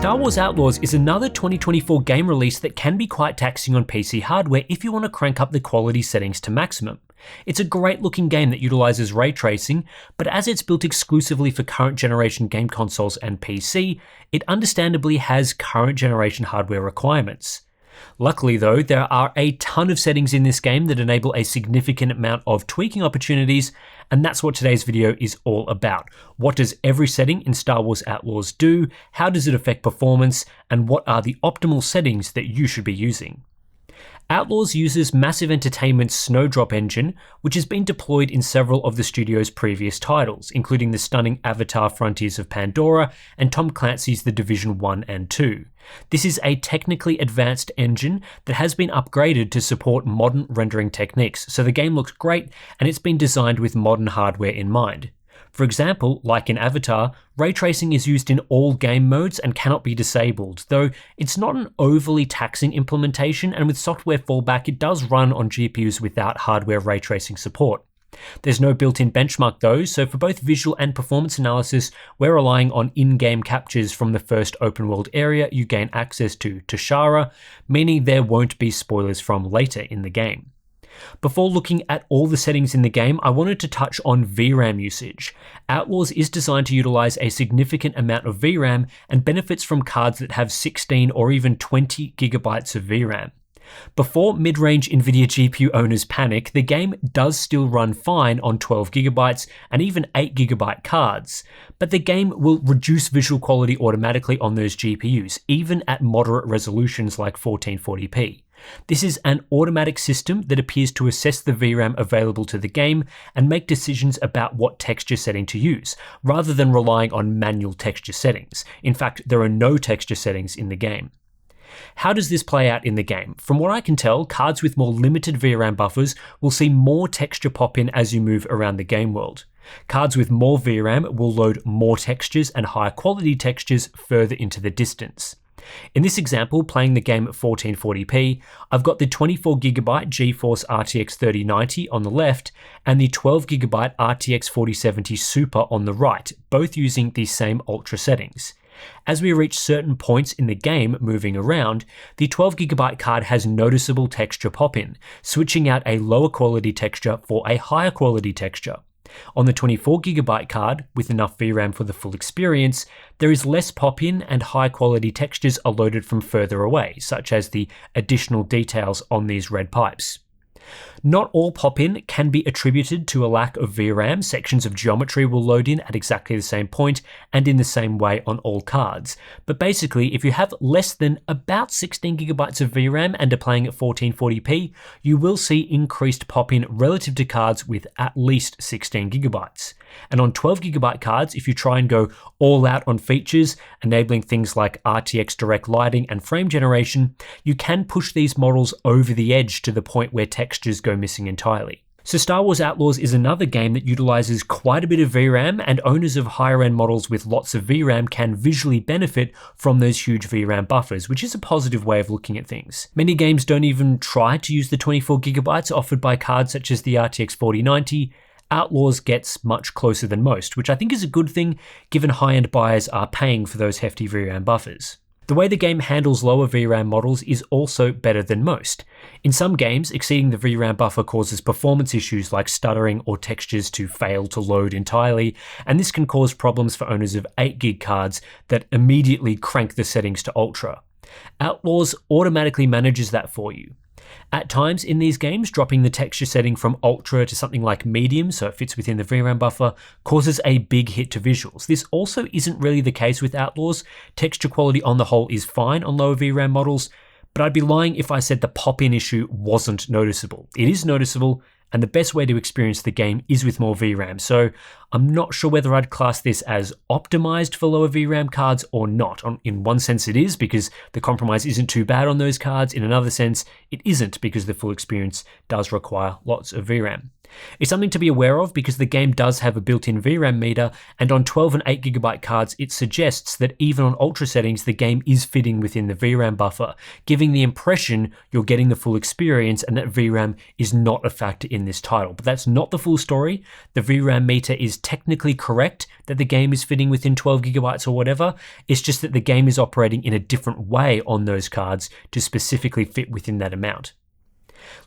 Star Wars Outlaws is another 2024 game release that can be quite taxing on PC hardware if you want to crank up the quality settings to maximum. It's a great looking game that utilises ray tracing, but as it's built exclusively for current generation game consoles and PC, it understandably has current generation hardware requirements. Luckily though, there are a ton of settings in this game that enable a significant amount of tweaking opportunities, and that's what today's video is all about. What does every setting in Star Wars Outlaws do? How does it affect performance? And what are the optimal settings that you should be using? Outlaws uses Massive Entertainment's Snowdrop engine, which has been deployed in several of the studio's previous titles, including the stunning Avatar Frontiers of Pandora and Tom Clancy's The Division 1 and 2. This is a technically advanced engine that has been upgraded to support modern rendering techniques, so the game looks great and it's been designed with modern hardware in mind. For example, like in Avatar, ray tracing is used in all game modes and cannot be disabled, though it's not an overly taxing implementation, and with software fallback it does run on GPUs without hardware ray tracing support. There's no built-in benchmark though, so for both visual and performance analysis, we're relying on in-game captures from the first open world area you gain access to Tashara, meaning there won't be spoilers from later in the game. Before looking at all the settings in the game, I wanted to touch on VRAM usage. Outlaws is designed to utilize a significant amount of VRAM and benefits from cards that have 16 or even 20 gigabytes of VRAM. Before mid-range Nvidia GPU owners panic, the game does still run fine on 12 gigabytes and even 8 gigabyte cards, but the game will reduce visual quality automatically on those GPUs, even at moderate resolutions like 1440p. This is an automatic system that appears to assess the VRAM available to the game and make decisions about what texture setting to use, rather than relying on manual texture settings. In fact, there are no texture settings in the game. How does this play out in the game? From what I can tell, cards with more limited VRAM buffers will see more texture pop in as you move around the game world. Cards with more VRAM will load more textures and higher quality textures further into the distance. In this example, playing the game at 1440p, I've got the 24GB GeForce RTX 3090 on the left and the 12GB RTX 4070 Super on the right, both using the same ultra settings. As we reach certain points in the game moving around, the 12GB card has noticeable texture pop-in, switching out a lower quality texture for a higher quality texture. On the 24GB card, with enough VRAM for the full experience, there is less pop-in and high quality textures are loaded from further away, such as the additional details on these red pipes. Not all pop-in can be attributed to a lack of VRAM. Sections of geometry will load in at exactly the same point and in the same way on all cards. But basically, if you have less than about 16 gigabytes of VRAM and are playing at 1440p, you will see increased pop-in relative to cards with at least 16 gigabytes. And on 12GB cards, if you try and go all out on features, enabling things like RTX direct lighting and frame generation, you can push these models over the edge to the point where textures go missing entirely. So Star Wars Outlaws is another game that utilizes quite a bit of VRAM, and owners of higher end models with lots of VRAM can visually benefit from those huge VRAM buffers, which is a positive way of looking at things. Many games don't even try to use the 24GB offered by cards such as the RTX 4090. Outlaws gets much closer than most, which I think is a good thing given high-end buyers are paying for those hefty VRAM buffers. The way the game handles lower VRAM models is also better than most. In some games, exceeding the VRAM buffer causes performance issues like stuttering or textures to fail to load entirely, and this can cause problems for owners of 8GB cards that immediately crank the settings to ultra. Outlaws automatically manages that for you. At times in these games, dropping the texture setting from ultra to something like medium, so it fits within the VRAM buffer, causes a big hit to visuals. This also isn't really the case with Outlaws. Texture quality on the whole is fine on lower VRAM models, but I'd be lying if I said the pop-in issue wasn't noticeable. It is noticeable, and the best way to experience the game is with more VRAM, so I'm not sure whether I'd class this as optimized for lower VRAM cards or not. In one sense it is, because the compromise isn't too bad on those cards. In another sense, it isn't, because the full experience does require lots of VRAM. It's something to be aware of because the game does have a built-in VRAM meter, and on 12 and 8GB cards it suggests that even on ultra settings the game is fitting within the VRAM buffer, giving the impression you're getting the full experience and that VRAM is not a factor in this title. But that's not the full story. The VRAM meter is technically correct that the game is fitting within 12GB or whatever. It's just that the game is operating in a different way on those cards to specifically fit within that amount.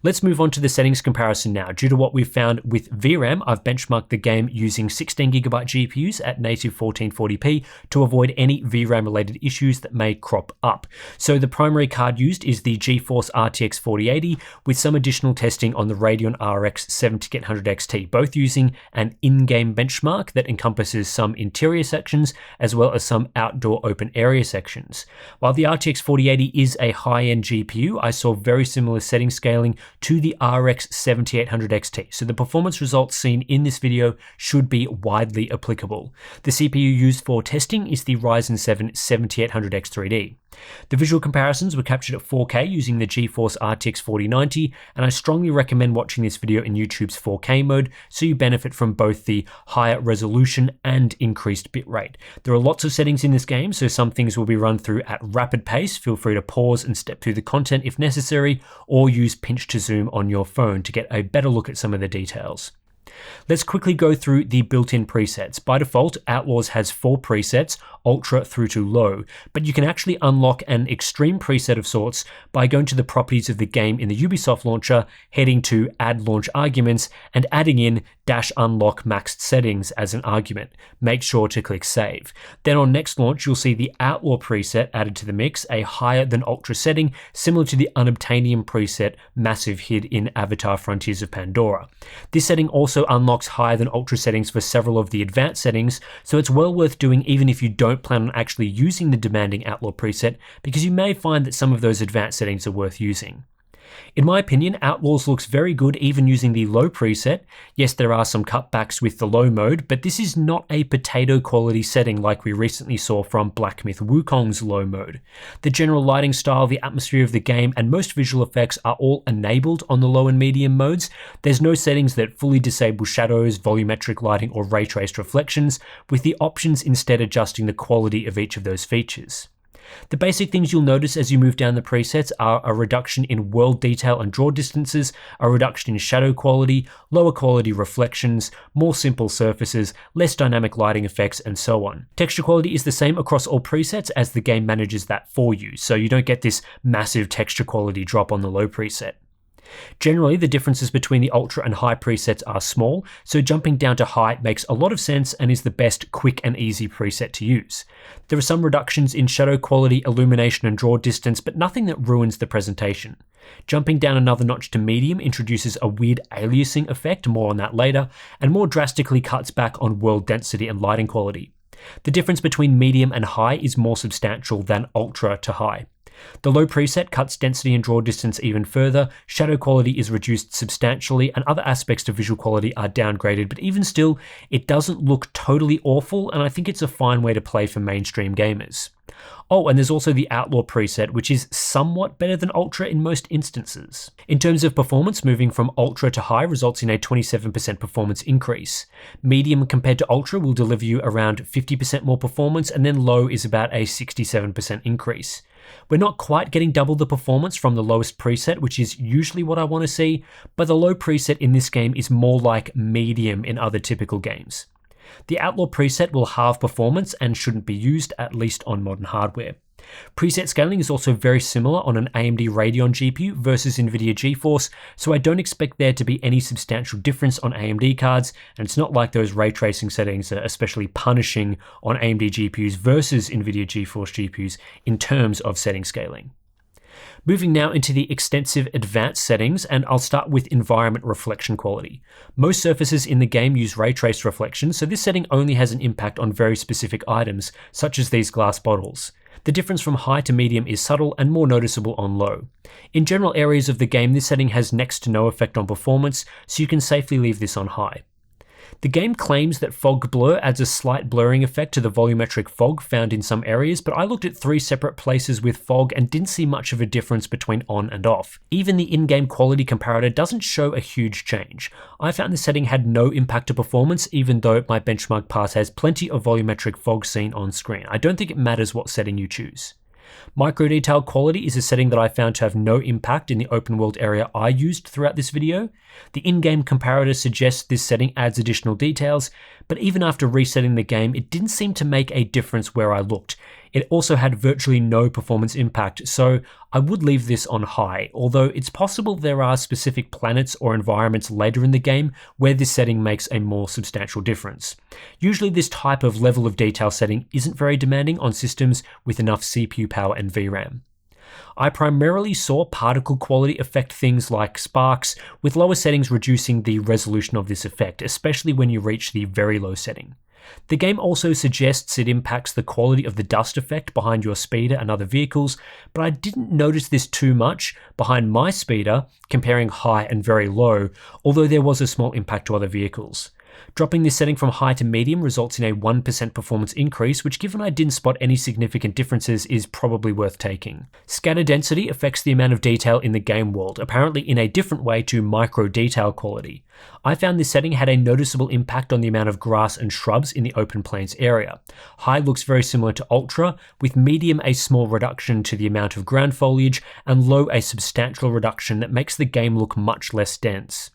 Let's move on to the settings comparison now. Due to what we've found with VRAM, I've benchmarked the game using 16GB GPUs at native 1440p to avoid any VRAM related issues that may crop up. So the primary card used is the GeForce RTX 4080 with some additional testing on the Radeon RX 7800 XT, both using an in-game benchmark that encompasses some interior sections as well as some outdoor open area sections. While the RTX 4080 is a high-end GPU, I saw very similar setting scaling to the RX 7800 XT, so the performance results seen in this video should be widely applicable. The CPU used for testing is the Ryzen 7 7800X3D. The visual comparisons were captured at 4K using the GeForce RTX 4090, and I strongly recommend watching this video in YouTube's 4K mode so you benefit from both the higher resolution and increased bitrate. There are lots of settings in this game, so some things will be run through at rapid pace. Feel free to pause and step through the content if necessary, or use pinch to zoom on your phone to get a better look at some of the details. Let's quickly go through the built-in presets. By default, Outlaws has 4 presets, ultra through to low, but you can actually unlock an extreme preset of sorts by going to the properties of the game in the Ubisoft launcher, heading to add launch arguments and adding in -unlock maxed settings as an argument. Make sure to click save. Then on next launch, you'll see the Outlaw preset added to the mix, a higher than ultra setting, similar to the Unobtainium preset massive hid in Avatar Frontiers of Pandora. This setting also unlocks higher than ultra settings for several of the advanced settings, so it's well worth doing even if you don't plan on actually using the demanding Outlaw preset, because you may find that some of those advanced settings are worth using. In my opinion, Outlaws looks very good even using the low preset. Yes, there are some cutbacks with the low mode, but this is not a potato quality setting like we recently saw from Black Myth Wukong's low mode. The general lighting style, the atmosphere of the game, and most visual effects are all enabled on the low and medium modes. There's no settings that fully disable shadows, volumetric lighting, or ray-traced reflections, with the options instead adjusting the quality of each of those features. The basic things you'll notice as you move down the presets are a reduction in world detail and draw distances, a reduction in shadow quality, lower quality reflections, more simple surfaces, less dynamic lighting effects, and so on. Texture quality is the same across all presets as the game manages that for you, so you don't get this massive texture quality drop on the low preset. Generally, the differences between the ultra and high presets are small, so jumping down to high makes a lot of sense and is the best quick and easy preset to use. There are some reductions in shadow quality, illumination, and draw distance, but nothing that ruins the presentation. Jumping down another notch to medium introduces a weird aliasing effect, more on that later, and more drastically cuts back on world density and lighting quality. The difference between medium and high is more substantial than ultra to high. The low preset cuts density and draw distance even further, shadow quality is reduced substantially, and other aspects of visual quality are downgraded, but even still, it doesn't look totally awful, and I think it's a fine way to play for mainstream gamers. Oh, and there's also the Outlaw preset, which is somewhat better than Ultra in most instances. In terms of performance, moving from Ultra to High results in a 27% performance increase. Medium compared to Ultra will deliver you around 50% more performance, and then Low is about a 67% increase. We're not quite getting double the performance from the lowest preset, which is usually what I want to see, but the low preset in this game is more like medium in other typical games. The Outlaw preset will halve performance and shouldn't be used, at least on modern hardware. Preset scaling is also very similar on an AMD Radeon GPU versus Nvidia GeForce, so I don't expect there to be any substantial difference on AMD cards, and it's not like those ray tracing settings are especially punishing on AMD GPUs versus Nvidia GeForce GPUs in terms of setting scaling. Moving now into the extensive advanced settings, and I'll start with environment reflection quality. Most surfaces in the game use ray traced reflections, so this setting only has an impact on very specific items, such as these glass bottles. The difference from high to medium is subtle and more noticeable on low. In general areas of the game, this setting has next to no effect on performance, so you can safely leave this on high. The game claims that fog blur adds a slight blurring effect to the volumetric fog found in some areas, but I looked at 3 separate places with fog and didn't see much of a difference between on and off. Even the in-game quality comparator doesn't show a huge change. I found the setting had no impact to performance, even though my benchmark pass has plenty of volumetric fog seen on screen. I don't think it matters what setting you choose. Microdetail Quality is a setting that I found to have no impact in the open world area I used throughout this video. The in-game comparator suggests this setting adds additional details, but even after resetting the game, it didn't seem to make a difference where I looked. It also had virtually no performance impact, so I would leave this on high, although it's possible there are specific planets or environments later in the game where this setting makes a more substantial difference. Usually this type of level of detail setting isn't very demanding on systems with enough CPU power and VRAM. I primarily saw particle quality affect things like sparks, with lower settings reducing the resolution of this effect, especially when you reach the very low setting. The game also suggests it impacts the quality of the dust effect behind your speeder and other vehicles, but I didn't notice this too much behind my speeder comparing high and very low, although there was a small impact to other vehicles. Dropping this setting from high to medium results in a 1% performance increase, which given I didn't spot any significant differences is probably worth taking. Scatter density affects the amount of detail in the game world, apparently in a different way to Microdetail Quality. I found this setting had a noticeable impact on the amount of grass and shrubs in the open plains area. High looks very similar to Ultra, with medium a small reduction to the amount of ground foliage, and low a substantial reduction that makes the game look much less dense.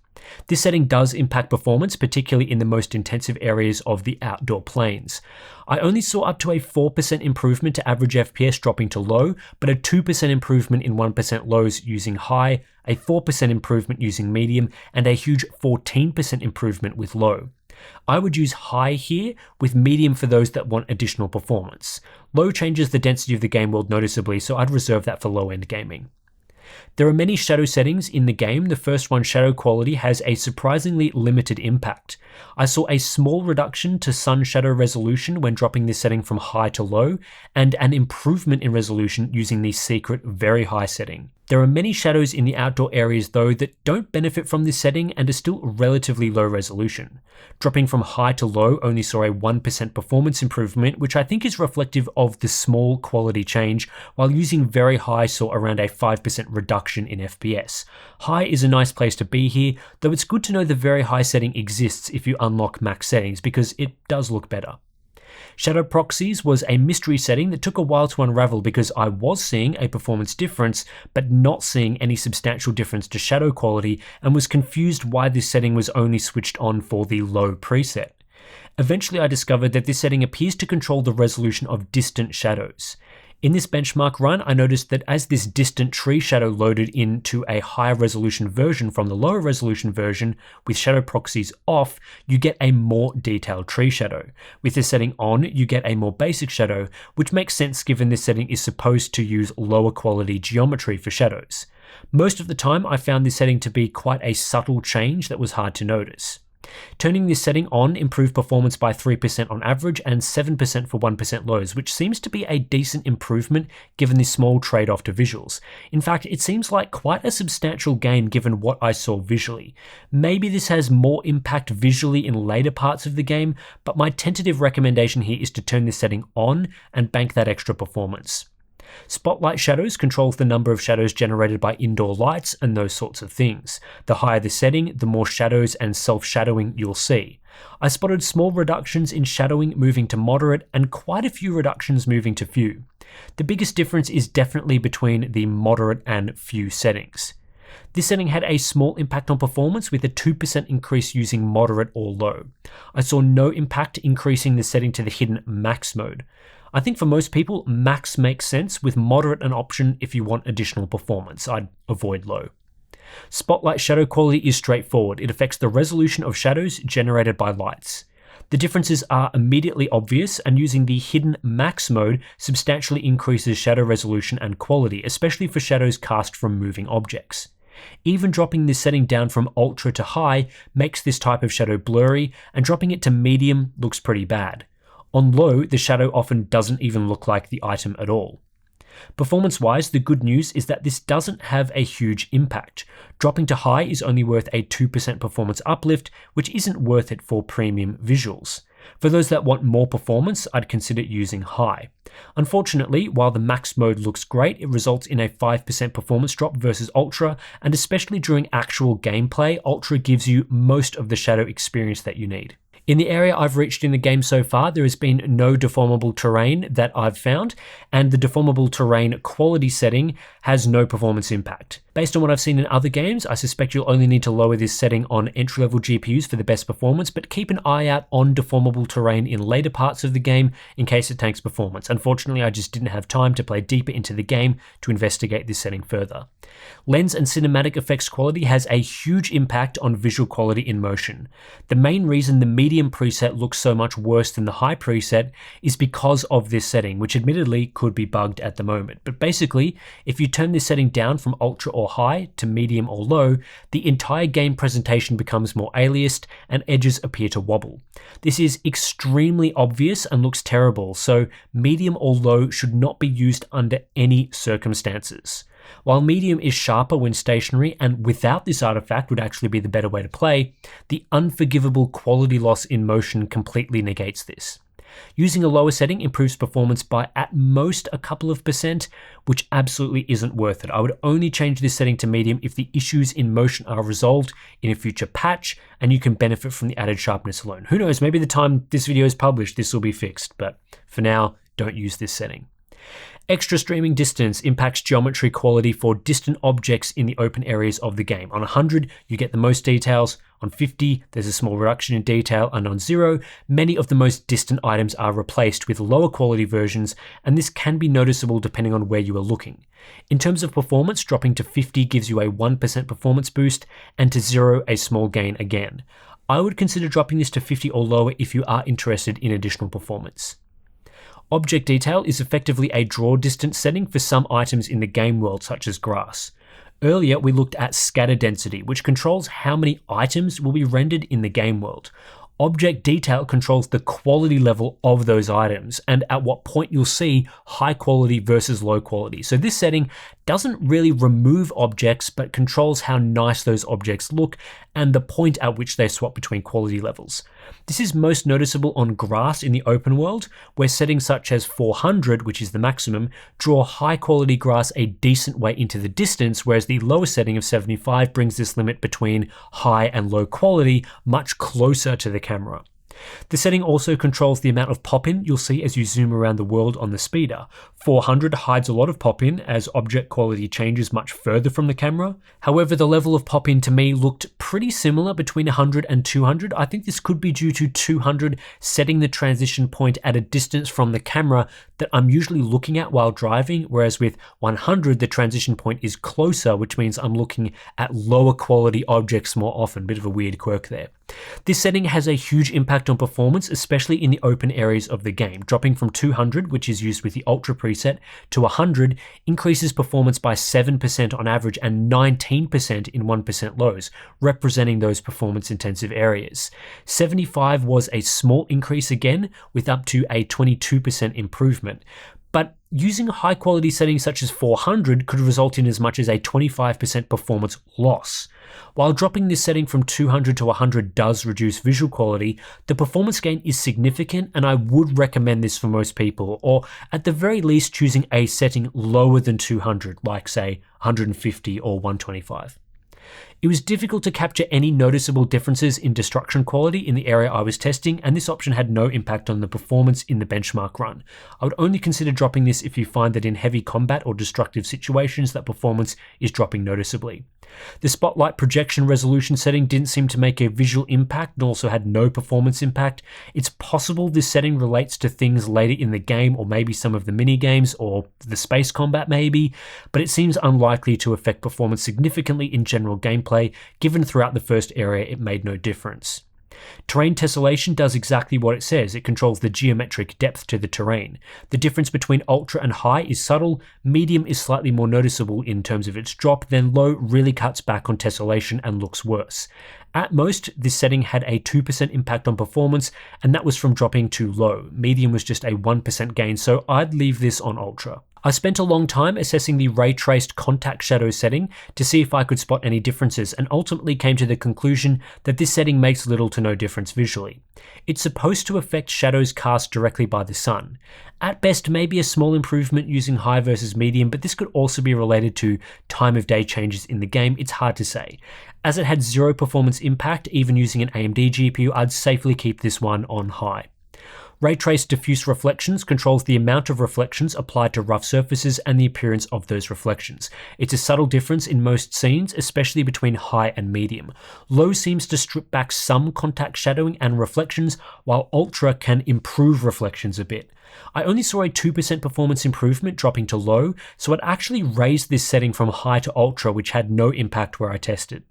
This setting does impact performance, particularly in the most intensive areas of the outdoor plains. I only saw up to a 4% improvement to average FPS dropping to low, but a 2% improvement in 1% lows using high, a 4% improvement using medium, and a huge 14% improvement with low. I would use high here, with medium for those that want additional performance. Low changes the density of the game world noticeably, so I'd reserve that for low-end gaming. There are many shadow settings in the game. The first one, shadow quality, has a surprisingly limited impact. I saw a small reduction to sun shadow resolution when dropping this setting from high to low, and an improvement in resolution using the secret very high setting. There are many shadows in the outdoor areas though that don't benefit from this setting and are still relatively low resolution. Dropping from high to low only saw a 1% performance improvement, which I think is reflective of the small quality change, while using very high saw around a 5% reduction in FPS. High is a nice place to be here, though it's good to know the very high setting exists if you unlock max settings, because it does look better. Shadow Proxies was a mystery setting that took a while to unravel because I was seeing a performance difference, but not seeing any substantial difference to shadow quality, and was confused why this setting was only switched on for the low preset. Eventually I discovered that this setting appears to control the resolution of distant shadows. In this benchmark run, I noticed that as this distant tree shadow loaded into a higher resolution version from the lower resolution version, with shadow proxies off, you get a more detailed tree shadow. With this setting on, you get a more basic shadow, which makes sense given this setting is supposed to use lower quality geometry for shadows. Most of the time, I found this setting to be quite a subtle change that was hard to notice. Turning this setting on improved performance by 3% on average and 7% for 1% lows, which seems to be a decent improvement given the small trade-off to visuals. In fact, it seems like quite a substantial gain given what I saw visually. Maybe this has more impact visually in later parts of the game, but my tentative recommendation here is to turn this setting on and bank that extra performance. Spotlight shadows controls the number of shadows generated by indoor lights and those sorts of things. The higher the setting, the more shadows and self-shadowing you'll see. I spotted small reductions in shadowing moving to moderate and quite a few reductions moving to few. The biggest difference is definitely between the moderate and few settings. This setting had a small impact on performance with a 2% increase using moderate or low. I saw no impact increasing the setting to the hidden max mode. I think for most people, max makes sense, with moderate an option if you want additional performance. I'd avoid low. Spotlight shadow quality is straightforward. It affects the resolution of shadows generated by lights. The differences are immediately obvious, and using the hidden max mode substantially increases shadow resolution and quality, especially for shadows cast from moving objects. Even dropping this setting down from ultra to high makes this type of shadow blurry, and dropping it to medium looks pretty bad. On low, the shadow often doesn't even look like the item at all. Performance-wise, the good news is that this doesn't have a huge impact. Dropping to high is only worth a 2% performance uplift, which isn't worth it for premium visuals. For those that want more performance, I'd consider using high. Unfortunately, while the max mode looks great, it results in a 5% performance drop versus ultra, and especially during actual gameplay, ultra gives you most of the shadow experience that you need. In the area I've reached in the game so far, there has been no deformable terrain that I've found, and the deformable terrain quality setting has no performance impact. Based on what I've seen in other games, I suspect you'll only need to lower this setting on entry-level GPUs for the best performance, but keep an eye out on deformable terrain in later parts of the game in case it tanks performance. Unfortunately, I just didn't have time to play deeper into the game to investigate this setting further. Lens and cinematic effects quality has a huge impact on visual quality in motion. The main reason the medium preset looks so much worse than the high preset is because of this setting, which admittedly could be bugged at the moment. But basically, if you turn this setting down from ultra or high to medium or low, the entire game presentation becomes more aliased and edges appear to wobble. This is extremely obvious and looks terrible, so medium or low should not be used under any circumstances. While medium is sharper when stationary and without this artifact would actually be the better way to play, the unforgivable quality loss in motion completely negates this. Using a lower setting improves performance by at most a couple of %, which absolutely isn't worth it. I would only change this setting to medium if the issues in motion are resolved in a future patch and you can benefit from the added sharpness alone. Who knows, maybe the time this video is published, this will be fixed, but for now, don't use this setting. Extra streaming distance impacts geometry quality for distant objects in the open areas of the game. On 100, you get the most details. On 50, there's a small reduction in detail. And on 0, many of the most distant items are replaced with lower quality versions, and this can be noticeable depending on where you are looking. In terms of performance, dropping to 50 gives you a 1% performance boost, and to 0, a small gain again. I would consider dropping this to 50 or lower if you are interested in additional performance. Object detail is effectively a draw distance setting for some items in the game world, such as grass. Earlier, we looked at scatter density, which controls how many items will be rendered in the game world. Object detail controls the quality level of those items and at what point you'll see high quality versus low quality. So this setting doesn't really remove objects, but controls how nice those objects look and the point at which they swap between quality levels. This is most noticeable on grass in the open world, where settings such as 400, which is the maximum, draw high quality grass a decent way into the distance, whereas the lower setting of 75 brings this limit between high and low quality much closer to the camera. The setting also controls the amount of pop-in you'll see as you zoom around the world on the speeder. 400 hides a lot of pop-in as object quality changes much further from the camera. However, the level of pop-in to me looked pretty similar between 100 and 200. I think this could be due to 200 setting the transition point at a distance from the camera that I'm usually looking at while driving, whereas with 100 the transition point is closer, which means I'm looking at lower quality objects more often. Bit of a weird quirk there. This setting has a huge impact on performance, especially in the open areas of the game. Dropping from 200, which is used with the Ultra preset, to 100 increases performance by 7% on average and 19% in 1% lows, representing those performance-intensive areas. 75 was a small increase again, with up to a 22% improvement. But using high-quality settings such as 400 could result in as much as a 25% performance loss. While dropping this setting from 200 to 100 does reduce visual quality, the performance gain is significant and I would recommend this for most people, or at the very least choosing a setting lower than 200, like say 150 or 125. It was difficult to capture any noticeable differences in destruction quality in the area I was testing, and this option had no impact on the performance in the benchmark run. I would only consider dropping this if you find that in heavy combat or destructive situations that performance is dropping noticeably. The spotlight projection resolution setting didn't seem to make a visual impact and also had no performance impact. It's possible this setting relates to things later in the game or maybe some of the mini games or the space combat maybe, but it seems unlikely to affect performance significantly in general gameplay, given throughout the first area it made no difference. Terrain tessellation does exactly what it says. It controls the geometric depth to the terrain. The difference between ultra and high is subtle, medium is slightly more noticeable in terms of its drop, then low really cuts back on tessellation and looks worse. At most, this setting had a 2% impact on performance, and that was from dropping to low. Medium was just a 1% gain, so I'd leave this on ultra. I spent a long time assessing the Raytraced contact shadow setting to see if I could spot any differences, and ultimately came to the conclusion that this setting makes little to no difference visually. It's supposed to affect shadows cast directly by the sun. At best, maybe a small improvement using high versus medium, but this could also be related to time of day changes in the game. It's hard to say. As it had zero performance impact, even using an AMD GPU, I'd safely keep this one on high. Raytraced diffuse reflections controls the amount of reflections applied to rough surfaces and the appearance of those reflections. It's a subtle difference in most scenes, especially between high and medium. Low seems to strip back some contact shadowing and reflections, while ultra can improve reflections a bit. I only saw a 2% performance improvement dropping to low, so I'd actually raised this setting from high to ultra, which had no impact where I tested.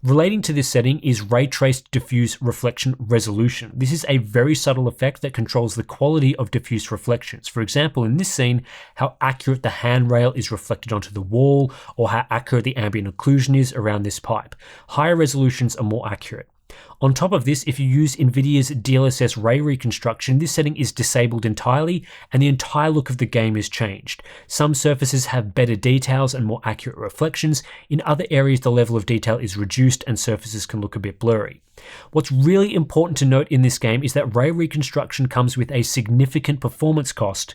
Relating to this setting is Raytraced Diffuse Reflection Resolution. This is a very subtle effect that controls the quality of diffuse reflections. For example, in this scene, how accurate the handrail is reflected onto the wall, or how accurate the ambient occlusion is around this pipe. Higher resolutions are more accurate. On top of this, if you use Nvidia's DLSS ray reconstruction, this setting is disabled entirely and the entire look of the game is changed. Some surfaces have better details and more accurate reflections. In other areas, the level of detail is reduced and surfaces can look a bit blurry. What's really important to note in this game is that ray reconstruction comes with a significant performance cost.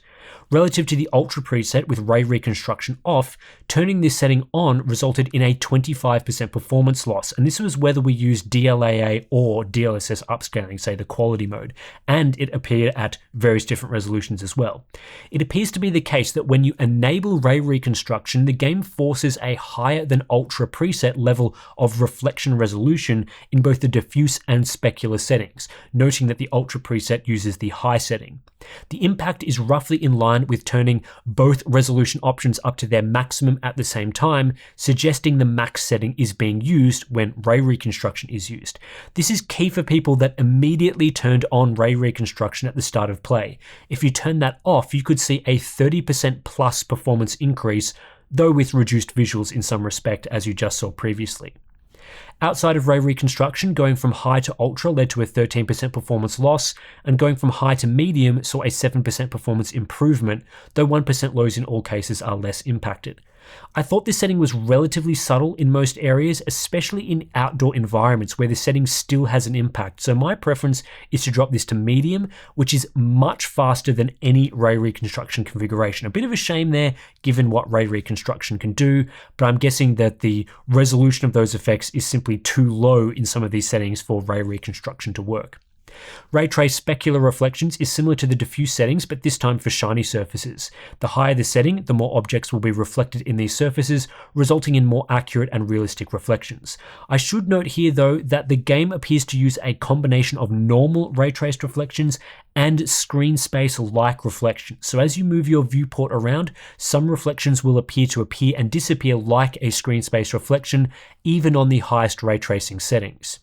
Relative to the Ultra preset with ray reconstruction off, turning this setting on resulted in a 25% performance loss, and this was whether we used DLAA or DLSS upscaling, say the quality mode, and it appeared at various different resolutions as well. It appears to be the case that when you enable ray reconstruction, the game forces a higher than Ultra preset level of reflection resolution in both the diffuse and specular settings, noting that the Ultra preset uses the high setting. The impact is roughly in line with turning both resolution options up to their maximum at the same time, suggesting the max setting is being used when ray reconstruction is used. This is key for people that immediately turned on ray reconstruction at the start of play. If you turn that off, you could see a 30% plus performance increase, though with reduced visuals in some respect, as you just saw previously. Outside of ray reconstruction, going from high to ultra led to a 13% performance loss, and going from high to medium saw a 7% performance improvement, though 1% lows in all cases are less impacted. I thought this setting was relatively subtle in most areas, especially in outdoor environments where the setting still has an impact, so my preference is to drop this to medium, which is much faster than any ray reconstruction configuration. A bit of a shame there, given what ray reconstruction can do, but I'm guessing that the resolution of those effects is simply too low in some of these settings for ray reconstruction to work. Raytraced specular reflections is similar to the diffuse settings, but this time for shiny surfaces. The higher the setting, the more objects will be reflected in these surfaces, resulting in more accurate and realistic reflections. I should note here though that the game appears to use a combination of normal ray-traced reflections and screen space-like reflections. So as you move your viewport around, some reflections will appear and disappear like a screen space reflection, even on the highest ray tracing settings.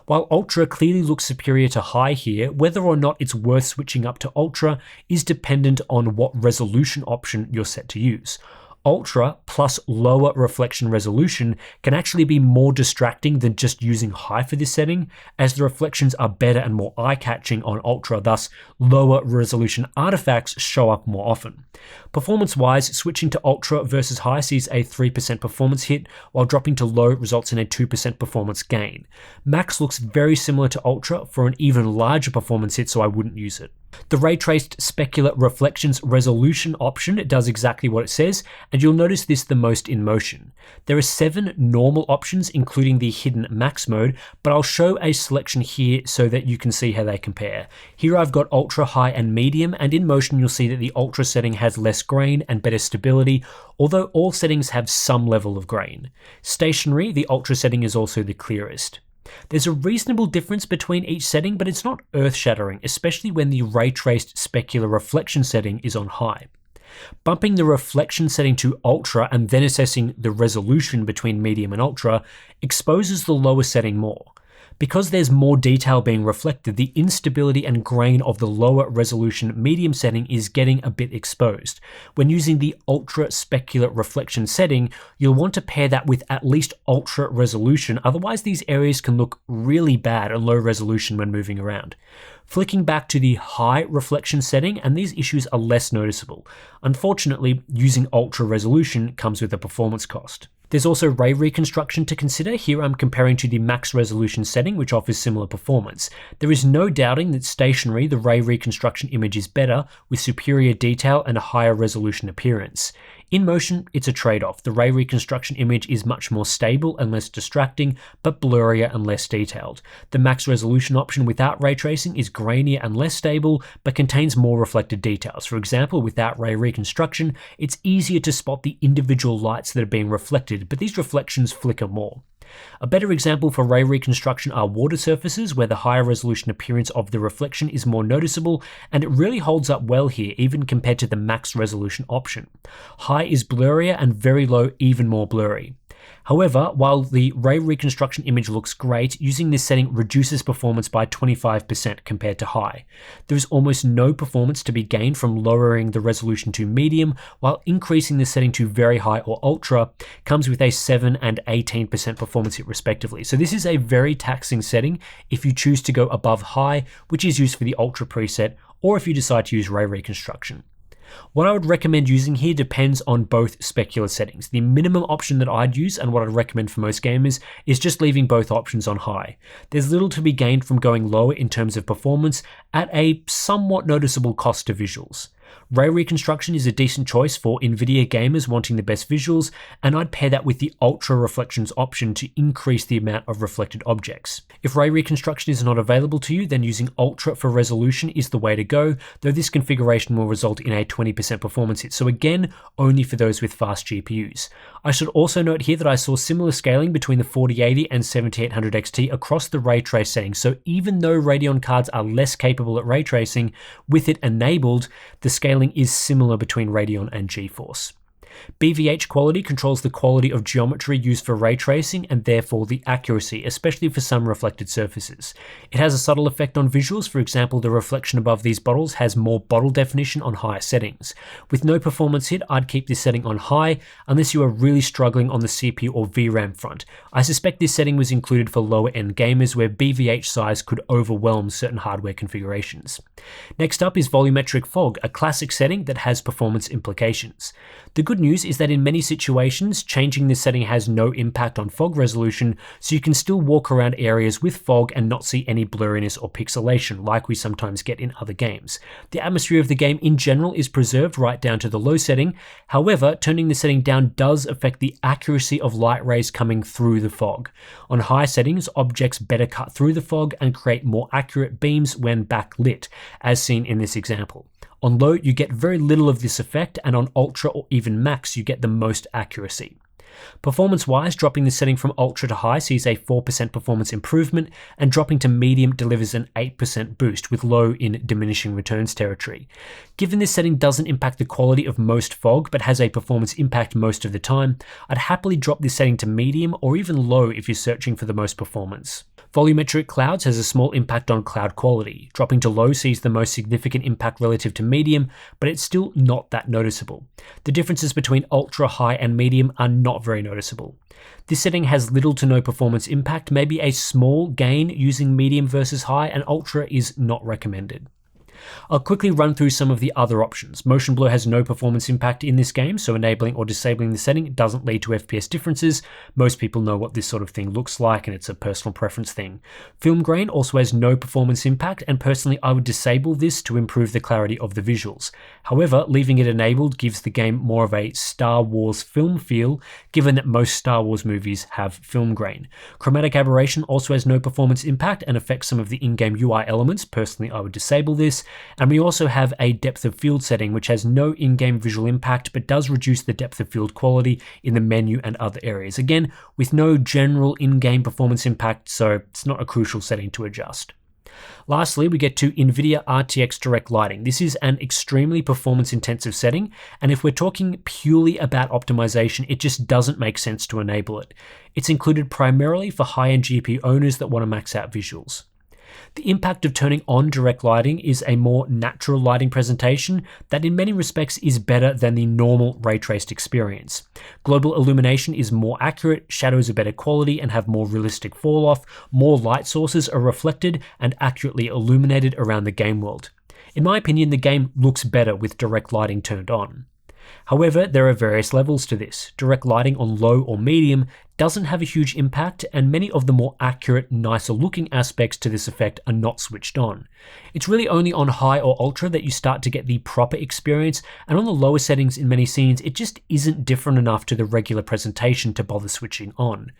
While Ultra clearly looks superior to high here, whether or not it's worth switching up to Ultra is dependent on what resolution option you're set to use. Ultra plus lower reflection resolution can actually be more distracting than just using high for this setting, as the reflections are better and more eye-catching on Ultra, thus lower resolution artifacts show up more often. Performance-wise, switching to Ultra versus high sees a 3% performance hit, while dropping to low results in a 2% performance gain. Max looks very similar to Ultra for an even larger performance hit, so I wouldn't use it. The Raytraced Specular Reflections Resolution option does exactly what it says, and you'll notice this the most in motion. There are 7 normal options, including the hidden max mode, but I'll show a selection here so that you can see how they compare. Here I've got Ultra, High, and Medium, and in motion you'll see that the Ultra setting has less grain and better stability, although all settings have some level of grain. Stationary, the Ultra setting is also the clearest. There's a reasonable difference between each setting, but it's not earth-shattering, especially when the Raytraced Specular Reflection setting is on high. Bumping the reflection setting to Ultra and then assessing the resolution between medium and Ultra exposes the lower setting more. Because there's more detail being reflected, the instability and grain of the lower resolution medium setting is getting a bit exposed. When using the ultra specular reflection setting, you'll want to pair that with at least ultra resolution, otherwise these areas can look really bad at low resolution when moving around. Flicking back to the high reflection setting, and these issues are less noticeable. Unfortunately, using ultra resolution comes with a performance cost. There's also ray reconstruction to consider. Here I'm comparing to the max resolution setting, which offers similar performance. There is no doubting that stationary, the ray reconstruction image is better, with superior detail and a higher resolution appearance. In motion, it's a trade-off. The ray reconstruction image is much more stable and less distracting, but blurrier and less detailed. The max resolution option without ray tracing is grainier and less stable, but contains more reflected details. For example, without ray reconstruction, it's easier to spot the individual lights that are being reflected, but these reflections flicker more. A better example for ray reconstruction are water surfaces, where the higher resolution appearance of the reflection is more noticeable, and it really holds up well here, even compared to the max resolution option. High is blurrier and very low even more blurry. However, while the ray reconstruction image looks great, using this setting reduces performance by 25% compared to high. There is almost no performance to be gained from lowering the resolution to medium, while increasing the setting to very high or ultra comes with a 7 and 18% performance hit respectively. So this is a very taxing setting if you choose to go above high, which is used for the ultra preset, or if you decide to use ray reconstruction. What I would recommend using here depends on both specular settings. The minimum option that I'd use, and what I'd recommend for most gamers, is just leaving both options on high. There's little to be gained from going lower in terms of performance at a somewhat noticeable cost to visuals. Ray reconstruction is a decent choice for Nvidia gamers wanting the best visuals, and I'd pair that with the ultra reflections option to increase the amount of reflected objects. If ray reconstruction is not available to you, then using ultra for resolution is the way to go, though this configuration will result in a 20% performance hit, so again, only for those with fast GPUs. I should also note here that I saw similar scaling between the 4080 and 7800 XT across the ray trace settings, so even though Radeon cards are less capable at ray tracing, with it enabled, the scaling is similar between Radeon and GeForce. BVH Quality controls the quality of geometry used for ray tracing and therefore the accuracy, especially for some reflected surfaces. It has a subtle effect on visuals. For example, the reflection above these bottles has more bottle definition on higher settings. With no performance hit, I'd keep this setting on high unless you are really struggling on the CPU or VRAM front. I suspect this setting was included for lower end gamers where BVH size could overwhelm certain hardware configurations. Next up is Volumetric Fog, a classic setting that has performance implications. The good news is that in many situations, changing this setting has no impact on fog resolution, so you can still walk around areas with fog and not see any blurriness or pixelation like we sometimes get in other games. The atmosphere of the game in general is preserved right down to the low setting. However, turning the setting down does affect the accuracy of light rays coming through the fog. On high settings, objects better cut through the fog and create more accurate beams when backlit, as seen in this example. On low, you get very little of this effect, and on ultra or even max, you get the most accuracy. Performance-wise, dropping the setting from ultra to high sees a 4% performance improvement, and dropping to medium delivers an 8% boost, with low in diminishing returns territory. Given this setting doesn't impact the quality of most fog, but has a performance impact most of the time, I'd happily drop this setting to medium or even low if you're searching for the most performance. Volumetric Clouds has a small impact on cloud quality. Dropping to low sees the most significant impact relative to medium, but it's still not that noticeable. The differences between ultra, high, and medium are not very noticeable. This setting has little to no performance impact, maybe a small gain using medium versus high, and ultra is not recommended. I'll quickly run through some of the other options. Motion blur has no performance impact in this game, so enabling or disabling the setting doesn't lead to FPS differences. Most people know what this sort of thing looks like, and it's a personal preference thing. Film grain also has no performance impact, and personally I would disable this to improve the clarity of the visuals. However, leaving it enabled gives the game more of a Star Wars film feel, given that most Star Wars movies have film grain. Chromatic aberration also has no performance impact and affects some of the in-game UI elements. Personally, I would disable this. And we also have a depth of field setting, which has no in-game visual impact, but does reduce the depth of field quality in the menu and other areas. Again, with no general in-game performance impact, so it's not a crucial setting to adjust. Lastly, we get to Nvidia RTX Direct Lighting. This is an extremely performance-intensive setting, and if we're talking purely about optimization, it just doesn't make sense to enable it. It's included primarily for high-end GPU owners that want to max out visuals. The impact of turning on direct lighting is a more natural lighting presentation that in many respects is better than the normal ray-traced experience. Global illumination is more accurate, shadows are better quality and have more realistic fall-off, more light sources are reflected and accurately illuminated around the game world. In my opinion, the game looks better with direct lighting turned on. However, there are various levels to this. Direct lighting on low or medium doesn't have a huge impact, and many of the more accurate, nicer looking aspects to this effect are not switched on. It's really only on high or ultra that you start to get the proper experience, and on the lower settings in many scenes, it just isn't different enough to the regular presentation to bother switching on.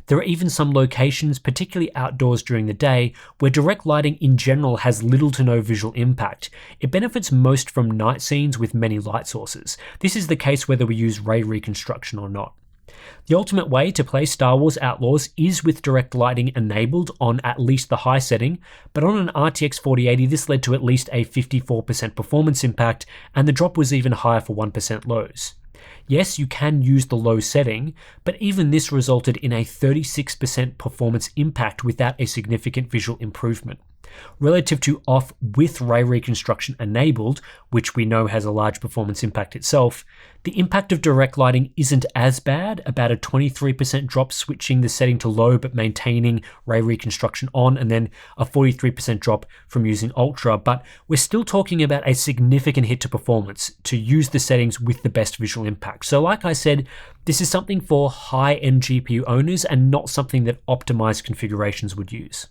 There are even some locations, particularly outdoors during the day, where direct lighting in general has little to no visual impact. It benefits most from night scenes with many light sources. This is the case whether we use ray reconstruction or not. The ultimate way to play Star Wars Outlaws is with direct lighting enabled on at least the high setting, but on an RTX 4080 this led to at least a 54% performance impact, and the drop was even higher for 1% lows. Yes, you can use the low setting, but even this resulted in a 36% performance impact without a significant visual improvement. Relative to off with ray reconstruction enabled, which we know has a large performance impact itself, the impact of direct lighting isn't as bad, about a 23% drop switching the setting to low but maintaining ray reconstruction on, and then a 43% drop from using ultra, but we're still talking about a significant hit to performance to use the settings with the best visual impact. So like I said, this is something for high-end GPU owners and not something that optimized configurations would use.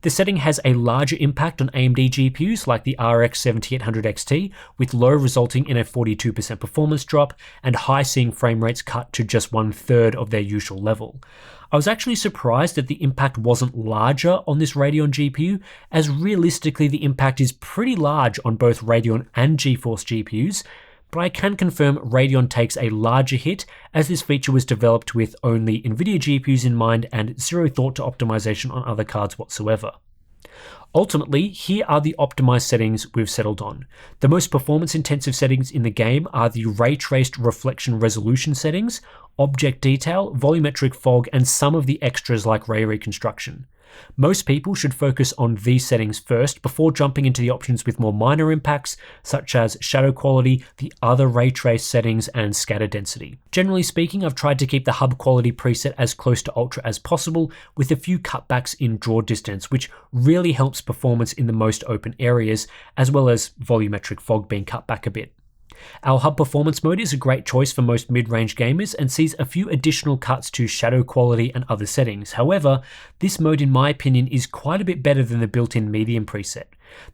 The setting has a larger impact on AMD GPUs like the RX 7800 XT, with low resulting in a 42% performance drop and high seeing frame rates cut to just 1/3 of their usual level. I was actually surprised that the impact wasn't larger on this Radeon GPU, as realistically the impact is pretty large on both Radeon and GeForce GPUs, but I can confirm Radeon takes a larger hit as this feature was developed with only Nvidia GPUs in mind and zero thought to optimization on other cards whatsoever. Ultimately, here are the optimized settings we've settled on. The most performance-intensive settings in the game are the Raytraced reflection resolution settings, object detail, volumetric fog, and some of the extras like ray reconstruction. Most people should focus on these settings first before jumping into the options with more minor impacts, such as shadow quality, the other ray trace settings, and scatter density. Generally speaking, I've tried to keep the hub quality preset as close to ultra as possible, with a few cutbacks in draw distance, which really helps performance in the most open areas, as well as volumetric fog being cut back a bit. Our hub performance mode is a great choice for most mid-range gamers and sees a few additional cuts to shadow quality and other settings. However, this mode in my opinion is quite a bit better than the built-in medium preset.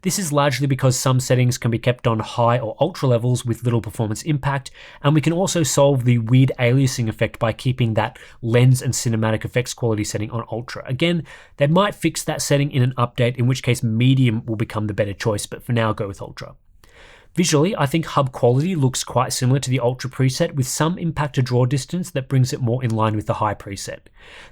This is largely because some settings can be kept on high or ultra levels with little performance impact, and we can also solve the weird aliasing effect by keeping that lens and cinematic effects quality setting on ultra. Again, they might fix that setting in an update, in which case medium will become the better choice, but for now go with ultra. Visually, I think hub quality looks quite similar to the ultra preset, with some impact to draw distance that brings it more in line with the high preset.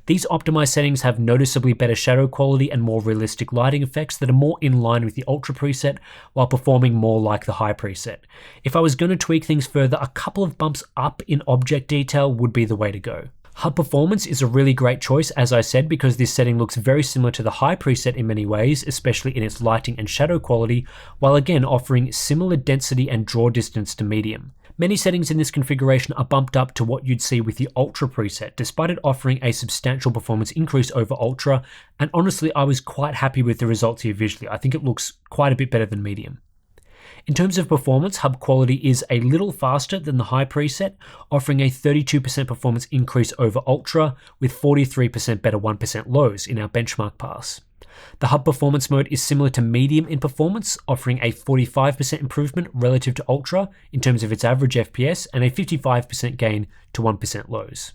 These optimized settings have noticeably better shadow quality and more realistic lighting effects that are more in line with the ultra preset, while performing more like the high preset. If I was going to tweak things further, a couple of bumps up in object detail would be the way to go. Hub performance is a really great choice, as I said, because this setting looks very similar to the high preset in many ways, especially in its lighting and shadow quality, while again offering similar density and draw distance to medium. Many settings in this configuration are bumped up to what you'd see with the Ultra preset, despite it offering a substantial performance increase over Ultra, and honestly I was quite happy with the results here visually. I think it looks quite a bit better than medium. In terms of performance, hub quality is a little faster than the high preset, offering a 32% performance increase over Ultra, with 43% better 1% lows in our benchmark pass. The hub performance mode is similar to medium in performance, offering a 45% improvement relative to Ultra in terms of its average FPS and a 55% gain to 1% lows.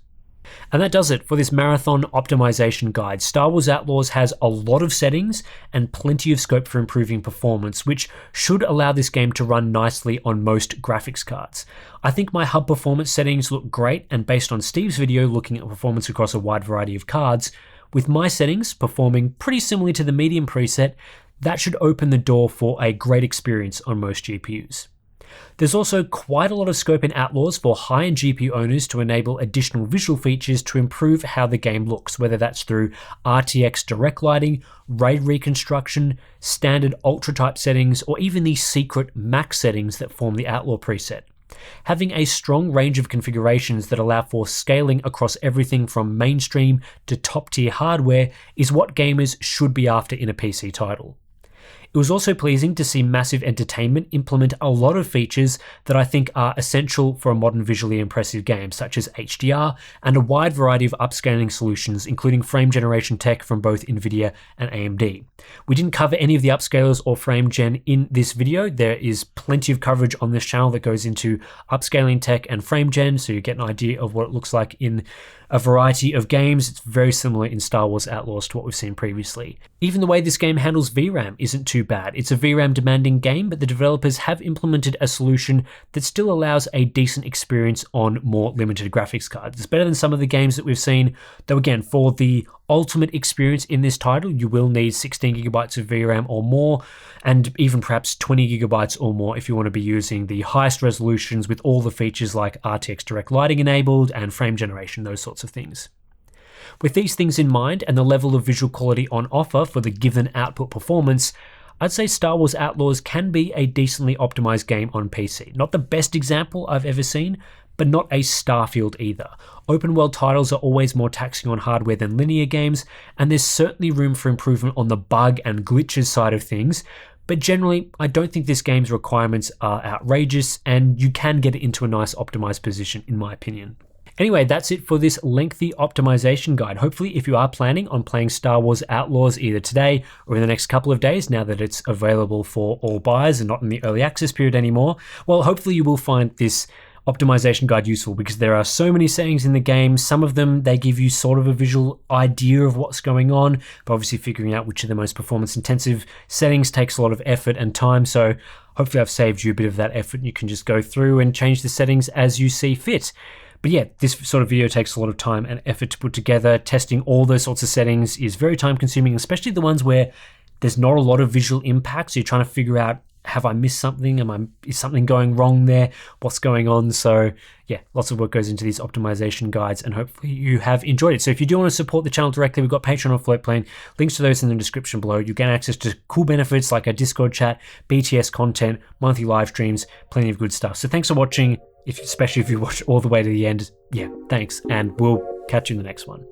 And that does it for this marathon optimization guide. Star Wars Outlaws has a lot of settings and plenty of scope for improving performance, which should allow this game to run nicely on most graphics cards. I think my hub performance settings look great, and based on Steve's video looking at performance across a wide variety of cards, with my settings performing pretty similarly to the medium preset, That should open the door for a great experience on most GPUs. There's also quite a lot of scope in Outlaws for high-end GPU owners to enable additional visual features to improve how the game looks, whether that's through RTX direct lighting, ray reconstruction, standard ultra type settings, or even the secret max settings that form the Outlaw preset. Having a strong range of configurations that allow for scaling across everything from mainstream to top-tier hardware is what gamers should be after in a PC title. It was also pleasing to see Massive Entertainment implement a lot of features that I think are essential for a modern visually impressive game, such as HDR and a wide variety of upscaling solutions, including frame generation tech from both Nvidia and AMD. We didn't cover any of the upscalers or frame gen in this video. There is plenty of coverage on this channel that goes into upscaling tech and frame gen, so you get an idea of what it looks like in a variety of games. It's very similar in Star Wars Outlaws to what we've seen previously. Even the way this game handles VRAM isn't too bad. It's a VRAM demanding game, but the developers have implemented a solution that still allows a decent experience on more limited graphics cards. It's better than some of the games that we've seen, though again, for the ultimate experience in this title, you will need 16 gigabytes of VRAM or more, and even perhaps 20 gigabytes or more if you want to be using the highest resolutions with all the features like RTX direct lighting enabled and frame generation, those sorts of things. With these things in mind and the level of visual quality on offer for the given output performance, I'd say Star Wars Outlaws can be a decently optimized game on PC. Not the best example I've ever seen, but not a Starfield either. Open world titles are always more taxing on hardware than linear games, and there's certainly room for improvement on the bug and glitches side of things, but generally, I don't think this game's requirements are outrageous, and you can get it into a nice optimized position in my opinion. Anyway, that's it for this lengthy optimization guide. Hopefully, if you are planning on playing Star Wars Outlaws either today or in the next couple of days, now that it's available for all buyers and not in the early access period anymore, well, hopefully you will find this optimization guide useful, because there are so many settings in the game. Some of them, they give you sort of a visual idea of what's going on, but obviously figuring out which are the most performance intensive settings takes a lot of effort and time. So hopefully I've saved you a bit of that effort and you can just go through and change the settings as you see fit. But yeah, this sort of video takes a lot of time and effort to put together. Testing all those sorts of settings is very time consuming, especially the ones where there's not a lot of visual impact. So you're trying to figure out, have I missed something? Is something going wrong there? What's going on? So yeah, lots of work goes into these optimization guides, and hopefully you have enjoyed it. So if you do want to support the channel directly, we've got Patreon and Floatplane. Links to those in the description below. You get access to cool benefits like a Discord chat, BTS content, monthly live streams, plenty of good stuff. So thanks for watching, especially if you watch all the way to the end. Yeah, thanks, and we'll catch you in the next one.